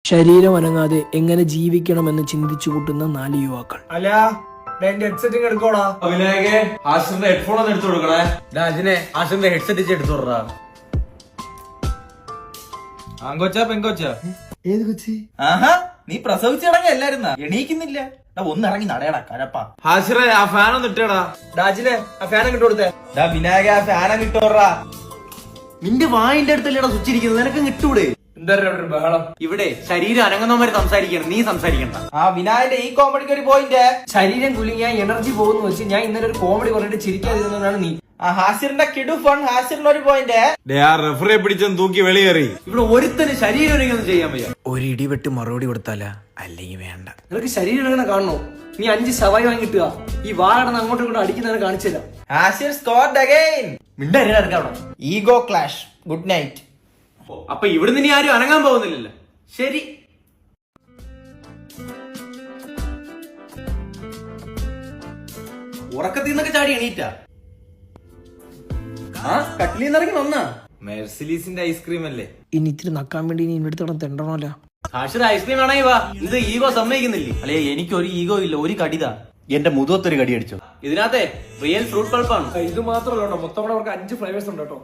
ശരീരം അനങ്ങാതെ എങ്ങനെ ജീവിക്കണമെന്ന് ചിന്തിച്ചു കൂട്ടുന്ന 4 യുവാക്കൾ. അല്ല ഹെഡ്സെറ്റ് എടുക്കോടാ. വിനായകെ ആഷിറിന്റെ ഹെഡ്ഫോൺ ഒന്ന് എടുത്തു കൊടുക്കണേ. രാജനെ ആഷിറിന്റെ ഹെഡ്സെറ്റ് എടുത്തു കൊടുറാ. ആങ്കോച്ചാ പെങ്കോച്ചാ? ഏത് കൊച്ചി? ആഹാ, നീ പ്രസവിച്ചിടങ്ങ എല്ലാരുന്നാ എണീക്കുന്നില്ല. ഒന്ന് ഇറങ്ങി നടയടാ കഴപ്പാ. ഹാഷിറെ ആ ഫാൻ ഒന്ന് ഇട്ടേടാ. രാജിനെ ആ ഫാനം കിട്ടു കൊടുത്തേ. വിനായക ആ ഫാനം കിട്ടോറാ. നിന്റെ വായിന്റെ അടുത്തല്ലേടാ സ്വിച്ച് ഇരിക്കുന്നത്, നിനക്ക് കിട്ടൂടെ? എന്താ ബഹളം? ഇവിടെ ശരീരം അനങ്ങുന്നവര് സംസാരിക്കണം, നീ സംസാരിക്കണ്ട. ആ വിനായന്റെ ഈ കോമഡിക്ക് ഒരു പോയിന്റ്. ശരീരം കുലുങ്ങിയാ എനർജി പോകുന്നു വെച്ച് ഞാൻ ഇന്നലെ ഒരു കോമഡി പറഞ്ഞിട്ട് ചിരിക്കാതിരുന്നതാണ് നീ. ആ ഹാസിറിന്റെ കിടു ഫൺ, ഹാസിറിന്റെ ഒരു പോയിന്റ്. ആ റെഫറിയെ പിടിച്ചൊന്ന് തൂക്കി വെളിയേറി. ഇവിടെ ഒരുത്തന് ശരീരം ഒരുങ്ങൊന്നും ചെയ്യാൻ വയ്യ. ഒരു ഇടിവെട്ട് മറുപടി കൊടുത്താല, അല്ലെങ്കിൽ വേണ്ട. നിനക്ക് ശരീരം എങ്ങനെ കാണണോ? നീ 5 സവായി വാങ്ങി കിട്ടുക. ഈ വാടന്ന് അങ്ങോട്ടും ഇങ്ങോട്ടും അടിക്കുന്നതിനെ കാണിച്ചില്ല. ഹാസിർ scored again. Ego clash. Good night. അപ്പൊ ഇവിടുന്ന് ഇനി ആരും അനങ്ങാൻ പോകുന്നില്ലല്ലോ. ശരി. ഉറക്കത്തിൽ നിന്നൊക്കെ ചാടി എണീറ്റ. ആ കട്ടിലിൽ നിന്ന് ഇറങ്ങി വന്നാ. മെർസിലീസിന്റെ ഐസ്ക്രീം അല്ലേ? ഇനി ഇത്തിരി നക്കാൻ വേണ്ടി ഇനി ഇവിടുത്തെ തെണ്ടണമല്ലോ. ഹാഷിർ ഐസ്ക്രീം വേണമെങ്കിൽ വാ. ഇത് ഈഗോ സമ്മതിക്കുന്നില്ലേ? അല്ലെ എനിക്കൊരു ഈഗോ ഇല്ല, ഒരു കടിത. എന്റെ മുതുവത്തൊരു കടി അടിച്ചോ. ഇതിനകത്തെ റിയൽ ഫ്രൂട്ട് പൾപ്പാണ്. ഇത് മാത്രമല്ല, മൊത്തം കൂടെ അവർക്ക് 5 ഫ്ലേവേഴ്സ് ഉണ്ട് കേട്ടോ.